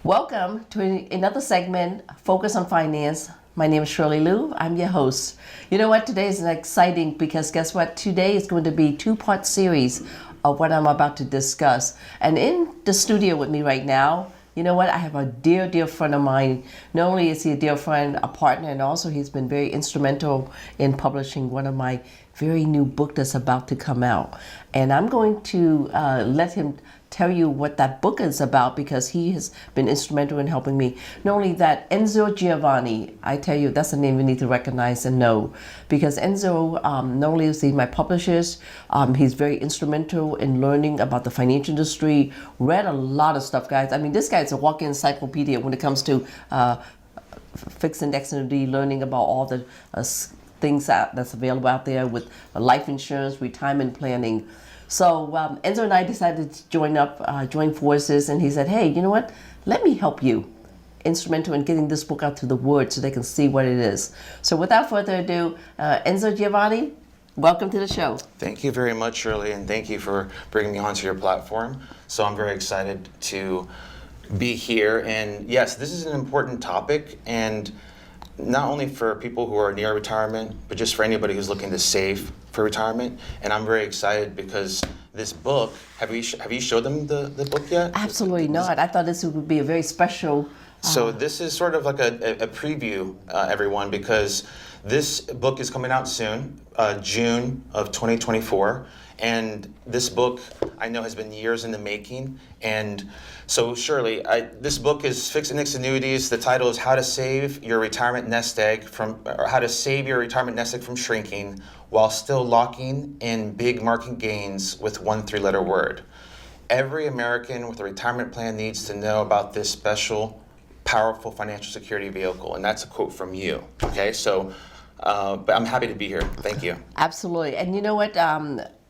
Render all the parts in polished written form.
Welcome to another segment, Focus on Finance. My name is Shirley Luu. I'm your host. You know what? Today is exciting because guess what? Today is going to be a two-part series of what I'm about to discuss. And in the studio with me right now, you know what? I have a dear, dear friend of mine. Not only is he a dear friend, a partner, and also he's been very instrumental in publishing one of my very new book that's about to come out. And I'm going to let him tell you what that book is about because he has been instrumental in helping me. Not only that, Enzo Giovanni, I tell you, that's a name you need to recognize and know because Enzo, not only is he my publisher, he's very instrumental in learning about the financial industry, read a lot of stuff, guys. I mean, this guy is a walking encyclopedia when it comes to fixed index annuity, learning about all the things that's available out there with life insurance, retirement planning. So Enzo and I decided to join forces, and he said, hey, you know what? Let me help you. Instrumental in getting this book out to the world so they can see what it is. So without further ado, Enzo Giovanni, welcome to the show. Thank you very much, Shirley, and thank you for bringing me onto your platform. So I'm very excited to be here. And yes, this is an important topic, and not only for people who are near retirement, but just for anybody who's looking to save for retirement. And I'm very excited because this book, have you showed them the book yet? Absolutely not. I thought this would be a very special. So this is sort of like a preview, everyone, because this book is coming out soon, June of 2024. And this book, I know, has been years in the making. And so, Shirley, this book is Fixed Index Annuities. The title is How to Save Your Retirement Nest Egg from Shrinking while still locking in big market gains with one three-letter word. Every American with a retirement plan needs to know about this special, powerful financial security vehicle. And that's a quote from you. Okay, so, but I'm happy to be here. Thank you. Absolutely. And you know what?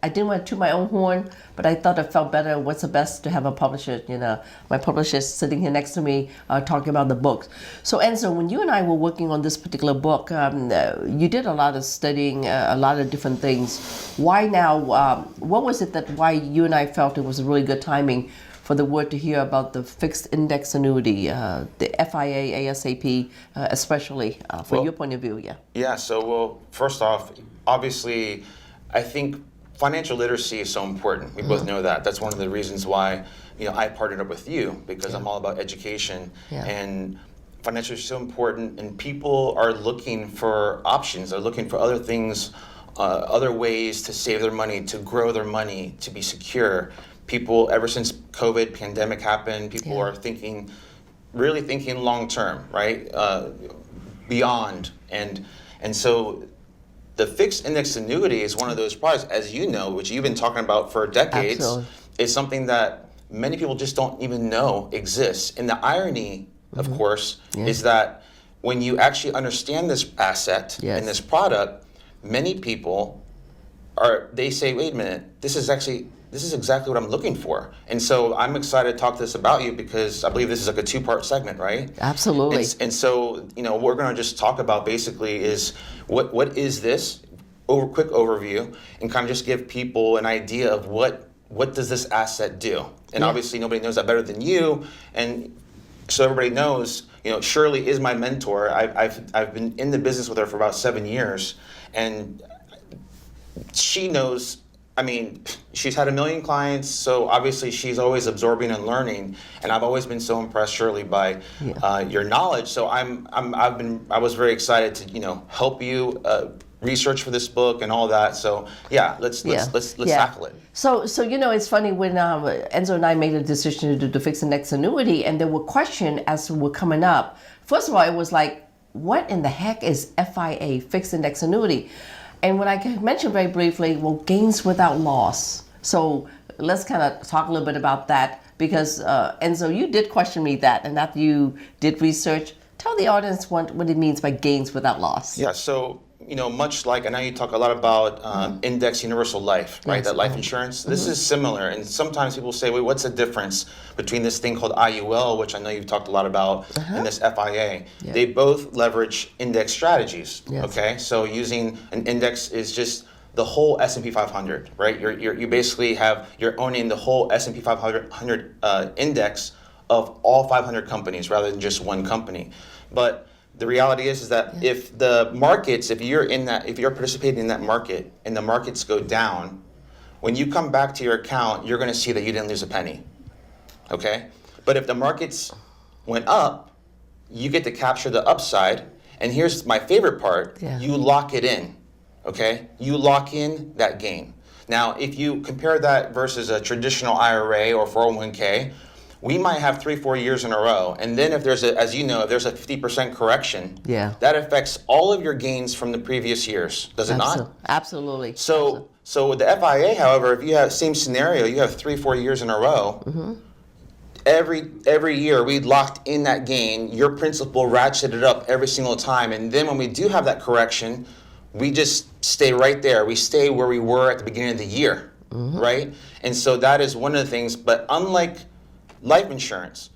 I didn't want to toot my own horn, but I thought it felt better. What's the best to have a publisher? You know, my publisher is sitting here next to me talking about the books. So Enzo, when you and I were working on this particular book, you did a lot of studying, a lot of different things. Why now? What was it that why you and I felt it was a really good timing for the world to hear about the fixed index annuity, the FIA ASAP, especially from your point of view? Yeah. Yeah. So, well, first off, obviously, I think financial literacy is so important. We both know that. That's one of the reasons why, I partnered up with you because I'm all about education and financial is so important. And people are looking for options. They're looking for other things, other ways to save their money, to grow their money, to be secure. People, ever since COVID pandemic happened, people are really thinking long term, right? Beyond and so. The fixed index annuity is one of those products, as you know, which you've been talking about for decades. Absolutely. Is something that many people just don't even know exists. And the irony, of course, is that when you actually understand this asset and this product, many people they say, wait a minute, this is exactly what I'm looking for. And so I'm excited to talk to this about you because I believe this is like a two-part segment, right? Absolutely. And so, what we're going to just talk about basically is what is this? Quick overview, and kind of just give people an idea of what does this asset do. And obviously nobody knows that better than you. And so everybody knows, Shirley is my mentor. I've been in the business with her for about 7 years, and she knows. I mean, she's had 1 million clients, so obviously she's always absorbing and learning. And I've always been so impressed, Shirley, by your knowledge. So I was very excited to help you research for this book and all that. So let's tackle it. So it's funny when Enzo and I made a decision to do the fixed index annuity, and there were questions as were coming up. First of all, it was like, what in the heck is FIA, fixed index annuity? And when I mentioned very briefly, well, gains without loss. So let's kind of talk a little bit about that because Enzo, you did question me that, and after you did research, tell the audience what it means by gains without loss. Yeah, so much like, I know you talk a lot about index universal life, right? Yes, that life insurance. This is similar, and sometimes people say, wait, what's the difference between this thing called IUL, which I know you've talked a lot about, and this FIA? Yeah. They both leverage index strategies, Yes. okay? So using an index is just the whole S&P 500, right? You basically you're owning the whole S&P 500 index of all 500 companies rather than just one company. But the reality is that if the markets, if you're participating in that market and the markets go down, when you come back to your account, you're going to see that you didn't lose a penny. Okay? But if the markets went up, you get to capture the upside. And here's my favorite part, you lock it in. Okay? You lock in that gain. Now, if you compare that versus a traditional IRA or 401k, we might have 3-4 years in a row. And then if there's as you know, if there's a 50% correction, that affects all of your gains from the previous years. Does it not? Absolutely. So with the FIA, however, if you have same scenario, you have 3-4 years in a row, every year we locked in that gain, your principal ratcheted up every single time. And then when we do have that correction, we just stay right there. We stay where we were at the beginning of the year, right? And so that is one of the things. But unlike life insurance,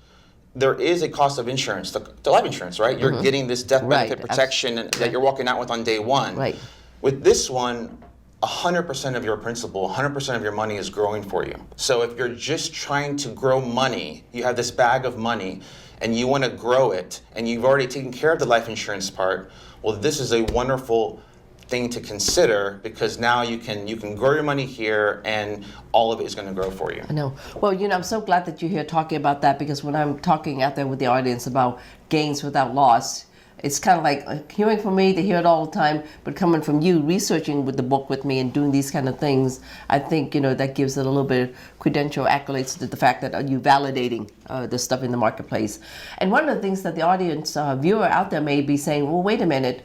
there is a cost of insurance to life insurance, right? You're getting this death benefit protection that you're walking out with on day one. Right. With this one, 100% of your principal, 100% of your money is growing for you. So if you're just trying to grow money, you have this bag of money and you want to grow it and you've already taken care of the life insurance part, well, this is a wonderful thing to consider because now you can grow your money here and all of it is going to grow for you. I know. Well, I'm so glad that you're here talking about that because when I'm talking out there with the audience about gains without loss, it's kind of like hearing from me, they hear it all the time, but coming from you, researching with the book with me and doing these kind of things, I think, that gives it a little bit of credential accolades to the fact that you're validating the stuff in the marketplace. And one of the things that the audience viewer out there may be saying, well, wait a minute,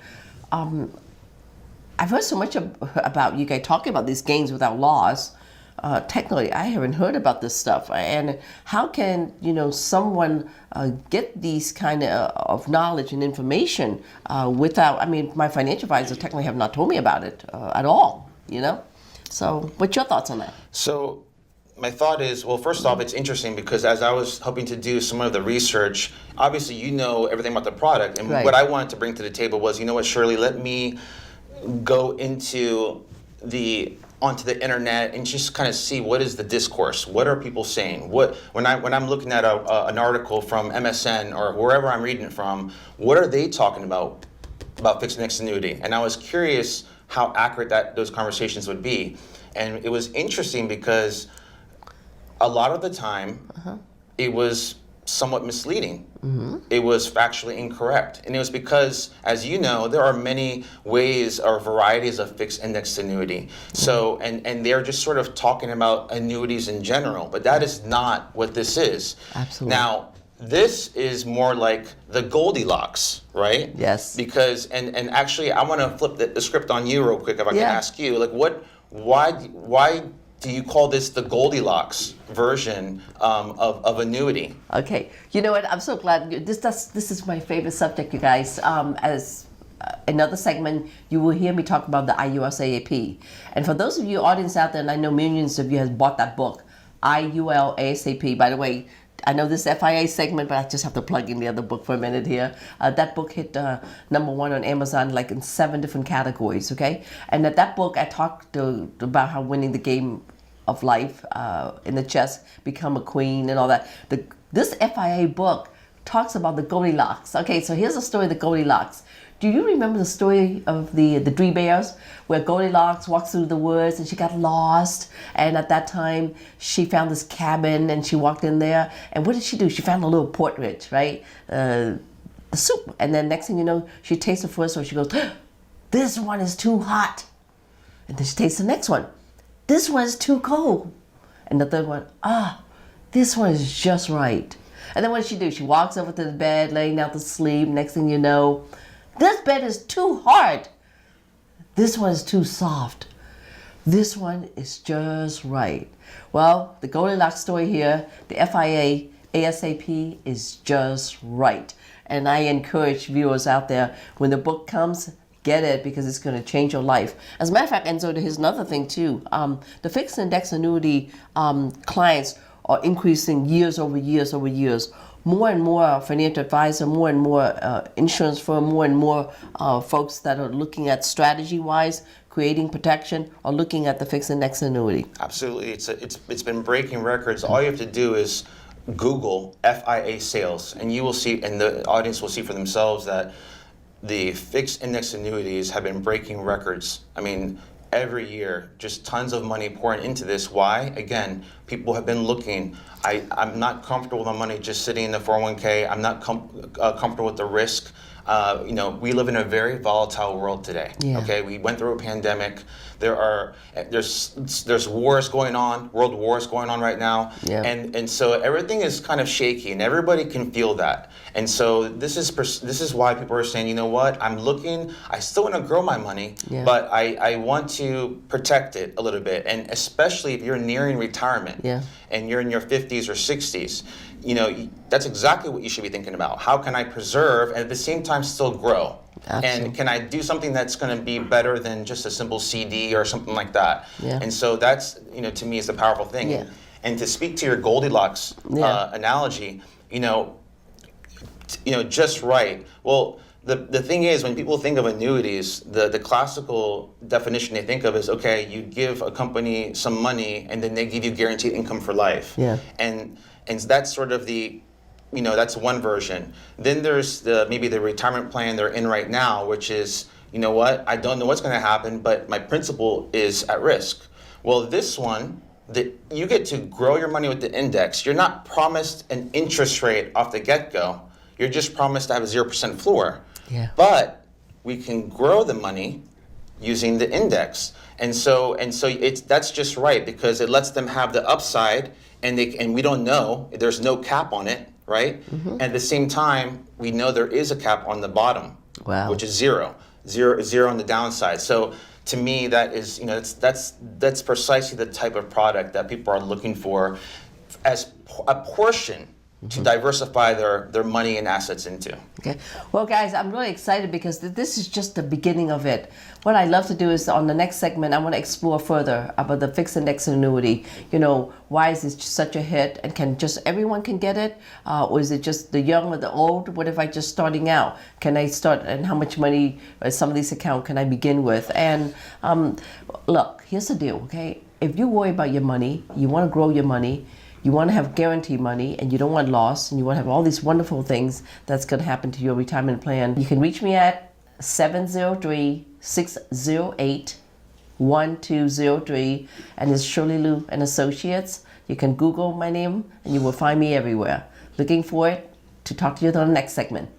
I've heard so much about you guys talking about these gains without loss. Technically, I haven't heard about this stuff. And how can someone get these kind of knowledge and information without? I mean, my financial advisor technically have not told me about it at all. So, what's your thoughts on that? So, my thought is, well, first off, it's interesting because as I was hoping to do some of the research, obviously everything about the product, and what I wanted to bring to the table was, Shirley, let me go onto the internet and just kind of see what is the discourse. What are people saying? When I'm looking at an article from MSN or wherever I'm reading it from, what are they talking about fixed index annuity? And I was curious how accurate those conversations would be. And it was interesting because a lot of the time it was somewhat misleading. It was factually incorrect. And it was because, as you know, there are many ways or varieties of fixed indexed annuity. So, and they're just sort of talking about annuities in general, but that is not what this is. Absolutely. Now, this is more like the Goldilocks, right? Yes. Because, and actually, I want to flip the script on you real quick if I can ask you, like why do you call this the Goldilocks version of annuity? Okay, you know what? I'm so glad. This is my favorite subject, you guys. As another segment, you will hear me talk about the IUL-ASAP. And for those of you audience out there, and I know millions of you have bought that book, IUL-ASAP. By the way, I know this FIA segment, but I just have to plug in the other book for a minute here. That book hit #1 on Amazon, like in 7 different categories, okay? And at that book, I talked about how winning the game of life in the chess, become a queen and all that. This FIA book talks about the Goldilocks. Okay, so here's the story of the Goldilocks. Do you remember the story of the Three Bears, where Goldilocks walks through the woods and she got lost, and at that time she found this cabin and she walked in there, and what did she do? She found a little porridge, right? The soup, and then next thing you know, she tastes the first one, she goes, this one is too hot, and then she tastes the next one. This one's too cold. And the third one, this one is just right. And then what does she do? She walks over to the bed, laying down to sleep. Next thing you know, this bed is too hard. This one is too soft. This one is just right. Well, the Goldilocks story here, the FIA ASAP is just right. And I encourage viewers out there, when the book comes, get it because it's going to change your life. As a matter of fact, Enzo, here's another thing too. The fixed index annuity clients are increasing years over years over years. More and more financial advisor, more and more insurance firm, more and more folks that are looking at strategy-wise, creating protection, are looking at the fixed index annuity. Absolutely, it's been breaking records. All you have to do is Google FIA sales, and you will see, and the audience will see for themselves that the fixed index annuities have been breaking records. I mean, every year, just tons of money pouring into this. Why? Again, people have been looking. I'm not comfortable with my money just sitting in the 401k. I'm not comfortable with the risk. We live in a very volatile world today. Yeah. Okay, we went through a pandemic. There's wars going on, world wars going on right now, Yeah. and so everything is kind of shaky, and everybody can feel that. And so this is why people are saying, you know what, I still want to grow my money, Yeah. but I want to protect it a little bit, and especially if you're nearing retirement, Yeah. and you're in your 50s or 60s. That's exactly what you should be thinking about. How can I preserve and at the same time still grow? Absolutely. And can I do something that's going to be better than just a simple CD or something like that? Yeah. And so that's, to me, is the powerful thing. Yeah. And to speak to your Goldilocks analogy, just right. Well, the thing is, when people think of annuities, the classical definition they think of is, okay, you give a company some money and then they give you guaranteed income for life. Yeah. And that's sort of that's one version. Then there's maybe the retirement plan they're in right now, which is, you know what, I don't know what's going to happen, but my principal is at risk. Well, this one, you get to grow your money with the index. You're not promised an interest rate off the get-go. You're just promised to have a 0% floor. Yeah. But we can grow the money using the index. And so that's just right, because it lets them have the upside, and we don't know, there's no cap on it, right? Mm-hmm. And at the same time, we know there is a cap on the bottom, Wow. which is zero on the downside. So to me, that is, that's precisely the type of product that people are looking for as a portion to diversify their money and assets into. Okay. Well, guys, I'm really excited because this is just the beginning of it. What I love to do is on the next segment, I want to explore further about the fixed index annuity. Why is this such a hit, and everyone can get it? Or is it just the young or the old? What if I just starting out? Can I start, and how much money some of these accounts can I begin with? And look, here's the deal, okay? If you worry about your money, you want to grow your money, you want to have guaranteed money, and you don't want loss, and you want to have all these wonderful things that's going to happen to your retirement plan, you can reach me at 703-608-1203, and it's Shirley Luu and Associates. You can Google my name, and you will find me everywhere. Looking forward to talk to you on the next segment.